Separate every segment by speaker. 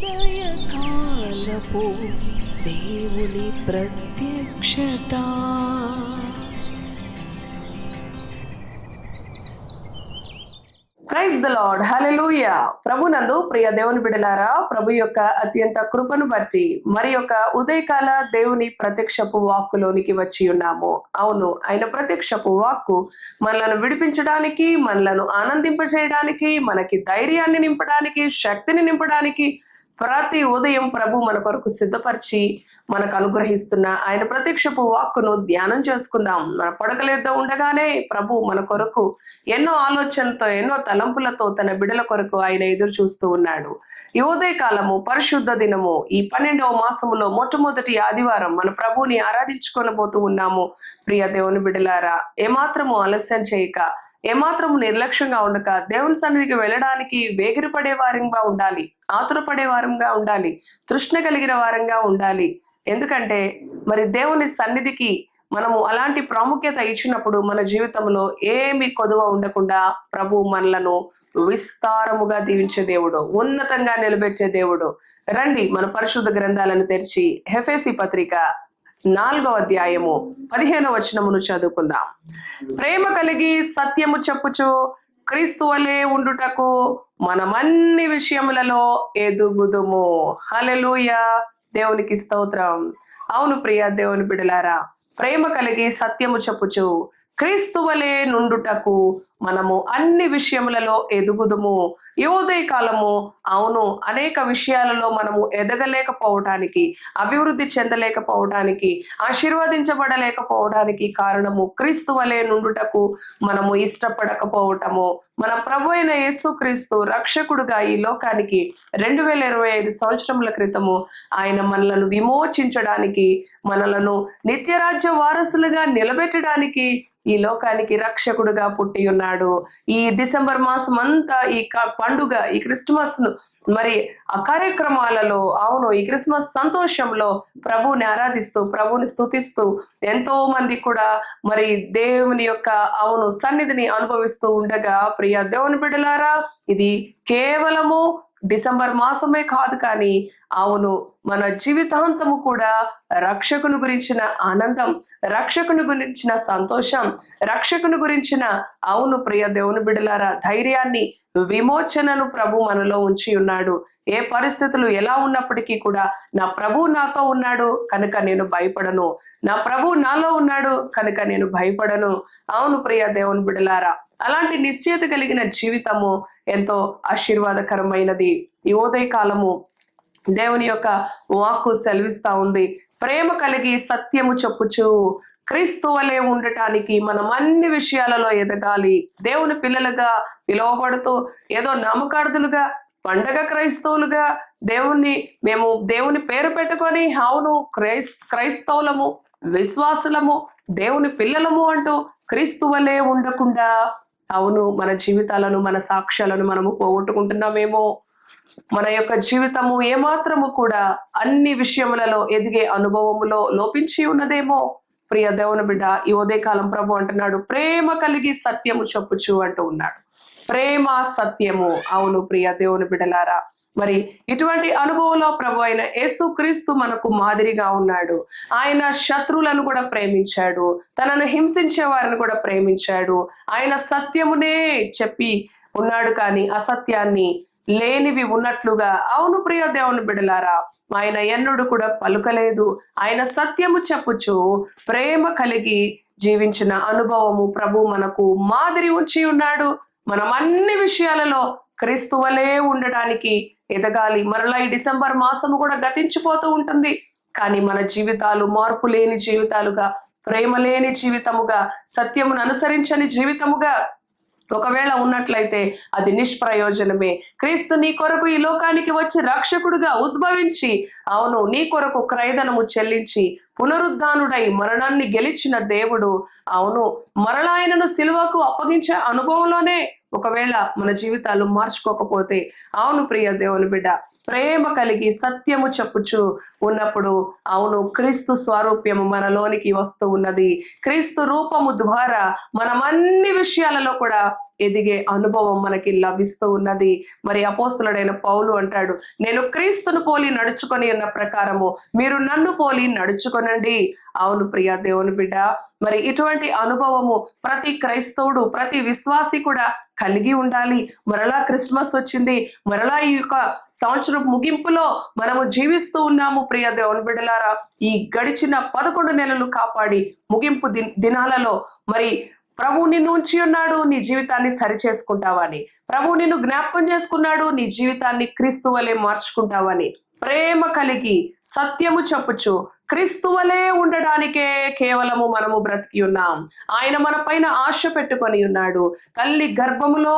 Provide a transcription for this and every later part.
Speaker 1: ఉదయకాలపు దేవుని ప్రత్యక్షత.
Speaker 2: ప్రైజ్ ద లార్డ్, హల్లెలూయా. ప్రభునందు ప్రియ దేవుని బిడ్డలారా, ప్రభు యొక్క అత్యంత కృపను బట్టి మరి యొక్క ఉదయకాల దేవుని ప్రత్యక్షపు వాక్కులోనికి వచ్చి ఉన్నాము. అవును, ఆయన ప్రత్యక్షపు వాక్కు మనలను విడిపించడానికి, మనలను ఆనందింపజేయడానికి, మనకి ధైర్యాన్ని నింపడానికి, శక్తిని నింపడానికి ప్రతి ఉదయం ప్రభు మన కొరకు సిద్ధపరిచి మనకు అనుగ్రహిస్తున్న ఆయన ప్రత్యక్షపు వాక్కును ధ్యానం చేసుకుందాం. మన పడకలేద్దో ఉండగానే ప్రభు మన కొరకు ఎన్నో ఆలోచనలతో, ఎన్నో తలంపులతో తన బిడల కొరకు ఆయన ఎదురు చూస్తూ ఉన్నాడు. ఈ ఉదయ కాలము పరిశుద్ధ దినము, ఈ 12వ మాసములో మొట్టమొదటి ఆదివారం మన ప్రభుని ఆరాధించుకొనబోతూ ఉన్నాము. ప్రియ దేవుని బిడలారా, ఏమాత్రము ఆలస్యం చేయక, ఏమాత్రము నిర్లక్ష్యంగా ఉండక దేవుని సన్నిధికి వెళ్ళడానికి వేగిరపడే వారంగా ఉండాలి, ఆతురపడే వారంగా ఉండాలి, తృష్ణ కలిగిన వారంగా ఉండాలి. ఎందుకంటే మరి దేవుని సన్నిధికి మనము అలాంటి ప్రాముఖ్యత ఇచ్చినప్పుడు మన జీవితంలో ఏమి కొదువ ఉండకుండా ప్రభు మనలను విస్తారముగా దీవించే దేవుడు, ఉన్నతంగా నిలబెట్టే దేవుడు. రండి మన పరిశుద్ధ గ్రంథాలను తెరిచి ఎఫెసీ పత్రిక 4వ అధ్యాయము 15వ వచనమును చదువుకుందాం. ప్రేమ కలిగి సత్యము చెప్పుచు క్రీస్తు వలె ఉండుటకు మనమన్ని విషయములలో ఎదుగుదుము. హల్లెలూయా, దేవునికి స్తోత్రం. అవును ప్రియ దేవుని బిడలారా, ప్రేమ కలిగి సత్యము చెప్పుచు క్రీస్తు వలె నుండుటకు మనము అన్ని విషయములలో ఎదుగుదుము. ఈ ఉదయ కాలము అవును, అనేక విషయాలలో మనము ఎదగలేకపోవటానికి, అభివృద్ధి చెందలేకపోవటానికి, ఆశీర్వదించబడలేకపోవడానికి కారణము క్రీస్తు వలె నుండుటకు మనము ఇష్టపడకపోవటము. మన ప్రభు అయిన యేసుక్రీస్తు రక్షకుడుగా ఈ లోకానికి 2025 సంవత్సరముల క్రితము ఆయన మనలను విమోచించడానికి, మనలను నిత్యరాజ్య వారసులుగా నిలబెట్టడానికి ఈ లోకానికి రక్షకుడుగా పుట్టి ఉన్నాడు. ఈ డిసెంబర్ మాసం అంతా ఈ పండుగ, ఈ క్రిస్మస్ ను మరి ఆ కార్యక్రమాలలో, అవును, ఈ క్రిస్మస్ సంతోషంలో ప్రభువుని ఆరాధిస్తూ, ప్రభువుని స్తుతిస్తూ ఎంతో మంది కూడా మరి దేవుని యొక్క అవును సన్నిధిని అనుభవిస్తూ ఉండగా, ప్రియ దేవుని బిడ్డలారా, ఇది కేవలము డిసెంబర్ మాసమే కాదు, కానీ అవును మన జీవితాంతము కూడా రక్షకుని గురించిన ఆనందం, రక్షకుని గురించిన సంతోషం, రక్షకుని గురించిన అవును ప్రియ దేవుని బిడ్డలారా ధైర్యాన్ని, విమోచనను ప్రభు మనలో ఉంచి ఉన్నాడు. ఏ పరిస్థితులు ఎలా ఉన్నప్పటికీ కూడా నా ప్రభు నాతో ఉన్నాడు కనుక నేను భయపడను, నా ప్రభు నాలో ఉన్నాడు కనుక నేను భయపడను. అవును ప్రియ దేవుని బిడ్డలారా, అలాంటి నిశ్చయత కలిగిన జీవితము ఎంతో ఆశీర్వాదకరమైనది. ఈ ఉదయ కాలము దేవుని యొక్క వాక్కు సెలవిస్తా ఉంది. ప్రేమ కలిగి సత్యము చెప్పుచు క్రీస్తు వలె ఉండటానికి మనం అన్ని విషయాలలో ఎదగాలి. దేవుని పిల్లలుగా పిలువబడుతూ ఏదో నామకార్థులుగా, పండగ క్రైస్తవులుగా మేము దేవుని పేరు పెట్టుకొని అవును క్రైస్తవులము, విశ్వాసులము, దేవుని పిల్లలము అంటూ క్రీస్తు వలె ఉండకుండా అవును మన జీవితాలను, మన సాక్ష్యాలను మనము పోగొట్టుకుంటున్నామేమో. మన యొక్క జీవితము ఏమాత్రము కూడా అన్ని విషయములలో ఎదిగే అనుభవములో లోపించి ఉన్నదేమో. ప్రియ దేవుని బిడ్డ, ఈ ఉదయకాలం ప్రభు అంటున్నాడు, ప్రేమ కలిగి సత్యము చెప్పుచు అంటూ ఉన్నాడు. ప్రేమ, సత్యము. అవును ప్రియ దేవుని బిడ్డలారా, మరి ఇటువంటి అనుభవంలో ప్రభు అయిన యేసుక్రీస్తు మనకు మాదిరిగా ఉన్నాడు. ఆయన శత్రువులను కూడా ప్రేమించాడు, తనను హింసించే వారిని కూడా ప్రేమించాడు. ఆయన సత్యమునే చెప్పి ఉన్నాడు, కానీ అసత్యాన్ని లేనివి ఉన్నట్లుగా అవును ప్రియ దేవుని బిడలారా ఆయన ఎన్నడూ కూడా పలుకలేదు. ఆయన సత్యము చెప్పుచు ప్రేమ కలిగి జీవించిన అనుభవము ప్రభు మనకు మాదిరి ఉంచి ఉన్నాడు. మనం అన్ని విషయాలలో క్రీస్తు వలె ఉండడానికి ఎదగాలి. మరలా ఈ డిసెంబర్ మాసము కూడా గతించిపోతూ ఉంటుంది, కానీ మన జీవితాలు మార్పు లేని జీవితాలుగా, ప్రేమ లేని జీవితముగా, సత్యమును అనుసరించని జీవితముగా ఒకవేళ ఉన్నట్లయితే అది నిష్ప్రయోజనమే. క్రీస్తు నీ కొరకు ఈ లోకానికి వచ్చి రక్షకుడుగా ఉద్భవించి అవును నీ కొరకు క్రయధనము చెల్లించి పునరుద్ధానుడై మరణాన్ని గెలిచిన దేవుడు అవును మరలా ఆయనను సిలువకు అప్పగించే అనుభవంలోనే ఒకవేళ మన జీవితాలు మార్చుకోకపోతే అవును ప్రియ దేవుని బిడ్డ ప్రేమ కలిగి సత్యము చెప్పుచు ఉన్నప్పుడు అవును క్రీస్తు స్వరూప్యము మనలోనికి వస్తూ ఉన్నది. క్రీస్తు రూపము ద్వారా మనం అన్ని విషయాలలో కూడా ఎదిగే అనుభవం మనకి లభిస్తూ ఉన్నది. మరి అపోస్తలుడైన పౌలు అంటాడు, నేను క్రీస్తును పోలి నడుచుకొని ఉన్న ప్రకారము మీరు నన్ను పోలి నడుచుకొనండి. అవును ప్రియ దేవుని బిడ్డ, మరి ఇటువంటి అనుభవము ప్రతి క్రైస్తవుడు, ప్రతి విశ్వాసి కూడా కలిగి ఉండాలి. మరలా క్రిస్మస్ వచ్చింది, మరలా ఈ యొక్క సంవత్సరం ముగింపులో మనము జీవిస్తూ ఉన్నాము. ప్రియ దేవుని బిడ్డలారా, ఈ గడిచిన 11 నెలలు కాపాడి ముగింపు దినాలలో మరి ప్రభు నిన్ను ఉంచి ఉన్నాడు, నీ జీవితాన్ని సరి చేసుకుంటావని. ప్రభు నిన్ను జ్ఞాపకం చేసుకున్నాడు, నీ జీవితాన్ని క్రీస్తు వలె మార్చుకుంటావని. ప్రేమ కలిగి సత్యము చెప్పుచు క్రీస్తు వలె ఉండడానికే కేవలము మనము బ్రతికి ఉన్నాం. ఆయన మన పైన ఆశ పెట్టుకొని ఉన్నాడు. తల్లి గర్భములో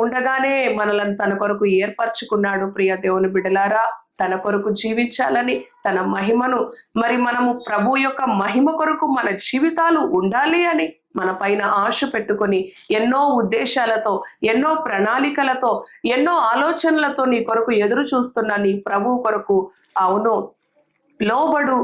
Speaker 2: ఉండగానే మనలను తన కొరకు ఏర్పరచుకున్నాడు. ప్రియ దేవుని బిడ్డలారా, తన కొరకు జీవించాలని, తన మహిమను మరి మనము ప్రభు యొక్క మహిమ కొరకు మన జీవితాలు ఉండాలి అని మన పైన ఆశ పెట్టుకొని ఎన్నో ఉద్దేశాలతో, ఎన్నో ప్రణాళికలతో, ఎన్నో ఆలోచనలతో నీ కొరకు ఎదురు చూస్తున్న నీ ప్రభు కొరకు లోబడు,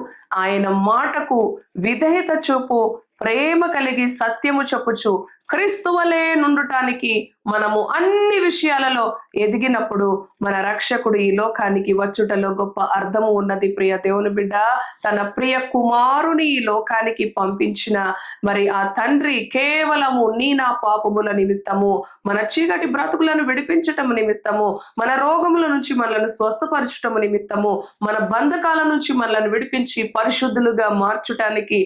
Speaker 2: ఆయన మాటకు విధేయత చూపు, ప్రేమ కలిగి సత్యము చెప్పుచు క్రీస్తు వలె నుండటానికి మనము అన్ని విషయాలలో ఎదిగినప్పుడు మన రక్షకుడు ఈ లోకానికి వచ్చుటలో గొప్ప అర్థము ఉన్నది. ప్రియ దేవుని బిడ్డ, తన ప్రియ కుమారుని ఈ లోకానికి పంపించిన మరి ఆ తండ్రి కేవలము నా పాపముల నిమిత్తము, మన చీకటి బ్రతుకులను విడిపించటం నిమిత్తము, మన రోగముల నుంచి మనల్ని స్వస్థపరచటం నిమిత్తము, మన బంధకాల నుంచి మనల్ని విడిపించి పరిశుద్ధులుగా మార్చటానికి.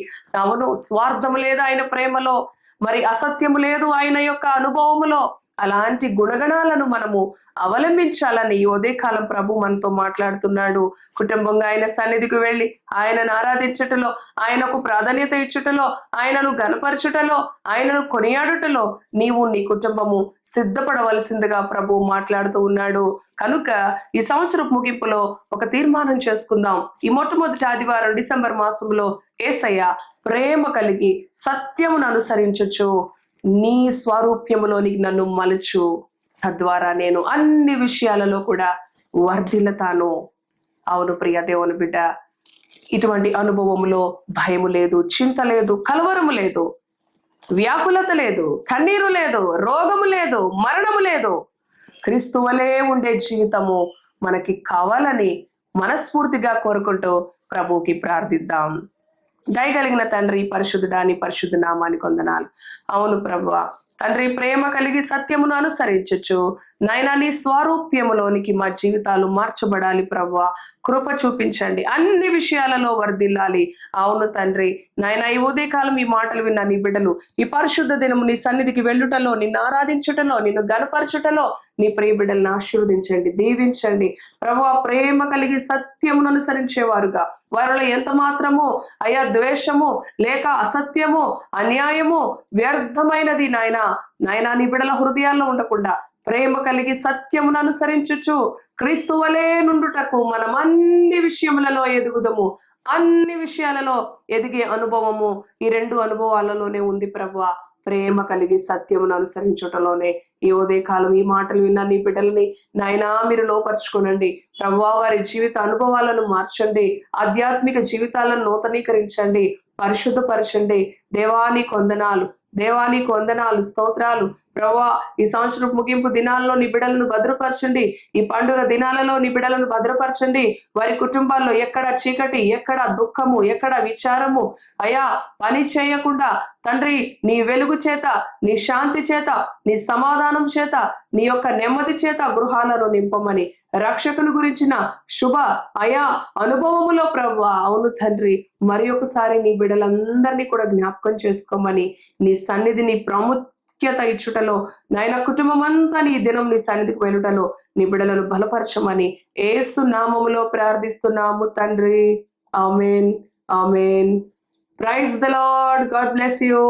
Speaker 2: స్వార్థం లేదు ఆయన ప్రేమలో, మరి అసత్యము లేదు ఆయన యొక్క అనుభవములో. అలాంటి గుణగణాలను మనము అవలంబించాలని ఈ ఉదయకాలం ప్రభు మనతో మాట్లాడుతున్నాడు. కుటుంబంగా ఆయన సన్నిధికి వెళ్ళి ఆయనను ఆరాధించటలో, ఆయనకు ప్రాధాన్యత ఇచ్చుటలో, ఆయనను గణపరచుటలో, ఆయనను కొనియాడుటలో నీవు నీ కుటుంబము సిద్ధపడవలసిందిగా ప్రభు మాట్లాడుతూ ఉన్నాడు. కనుక ఈ సంవత్సరం ముగింపులో ఒక తీర్మానం చేసుకుందాం. ఈ మొట్టమొదటి ఆదివారం డిసెంబర్ మాసంలో యేసయ్య ప్రేమ కలిగి సత్యమును అనుసరించచ్చు, నీ స్వరూప్యములోనికి నన్ను మలుచు, తద్వారా నేను అన్ని విషయాలలో కూడా వర్ధిల్లుతాను. అవును ప్రియ దేవుని బిడ్డ, ఇటువంటి అనుభవములో భయము లేదు, చింత లేదు, కలవరము లేదు, వ్యాకులత లేదు, కన్నీరు లేదు, రోగము లేదు, మరణము లేదు. క్రీస్తు వలె ఉండే జీవితము మనకి కావాలని మనస్ఫూర్తిగా కోరుకుంటూ ప్రభువుకి ప్రార్థిద్దాం. దయగలిగిన తండ్రి, పరిశుద్ధుడా, నీ పరిశుద్ధ నామానికి వందనాలు. అవును ప్రభువా, తండ్రి ప్రేమ కలిగి సత్యమును అనుసరించచ్చు నాయనా, నీ స్వరూప్యములోనికి మా జీవితాలు మార్చబడాలి. ప్రభువా కృప చూపించండి, అన్ని విషయాలలో వర్ధిల్లాలి. అవును తండ్రి నాయనా, ఈ ఉదయకాలం ఈ మాటలు విన్న నీ బిడ్డలు ఈ పరిశుద్ధ దినము నీ సన్నిధికి వెళ్ళుటలో, నిన్ను ఆరాధించుటలో, నిన్ను గనపరచుటలో నీ ప్రియ బిడ్డలను ఆశీర్వదించండి, దీవించండి. ప్రభువా ప్రేమ కలిగి సత్యమును అనుసరించేవారుగా, వారిలో ఎంత మాత్రము అయా ద్వేషము లేక అసత్యము, అన్యాయము, వ్యర్థమైనది నాయనా నీ బిడ్డల హృదయాల్లో ఉండకుండా ప్రేమ కలిగి సత్యమును అనుసరించుచు క్రీస్తు వలె నుండుటకు మనం అన్ని విషయములలో ఎదుగుదము. అన్ని విషయాలలో ఎదిగే అనుభవము ఈ 2 అనుభవాలలోనే ఉంది ప్రభువా. ప్రేమ కలిగి సత్యమును అనుసరించుటలోనే ఈ ఉదయకాలం ఈ మాటలు విన్న నీ బిడ్డలని నాయనా మీరు లోపరుచుకోనండి. ప్రభువా వారి జీవిత అనుభవాలను మార్చండి, ఆధ్యాత్మిక జీవితాలను నూతనీకరించండి, పరిశుద్ధపరచండి. దేవానికి వందనాలు, దేవానికి వందనాలు, స్తోత్రాలు. ప్రభువా ఈ సంవత్సరం ముగింపు దినాల్లో నీ బిడ్డలను భద్రపరచండి, ఈ పండుగ దినాలలో నీ బిడ్డలను భద్రపరచండి. వారి కుటుంబాల్లో ఎక్కడ చీకటి, ఎక్కడ దుఃఖము, ఎక్కడ విచారము అయా పని చేయకుండా తండ్రి నీ వెలుగు చేత, నీ శాంతి చేత, నీ సమాధానం చేత, నీ యొక్క నెమ్మది చేత గృహాలను నింపమని రక్షకుని గురించిన శుభ అయా అనుభవములో ప్రభువా అవును తండ్రి మరి ఒకసారి నీ బిడ్డలందరినీ కూడా జ్ఞాపకం చేసుకోమని నీ సన్నిధిని ప్రాముఖ్యత ఇచ్చుటలో నాయన కుటుంబం అంతా నీ దినం నీ సన్నిధికి వెళ్ళుటలో నీ బిడ్డలను బలపరచమని యేసు నామములో ప్రార్థిస్తున్నాము తండ్రి. ఆమేన్, ఆమేన్. Praise the lord. God bless you.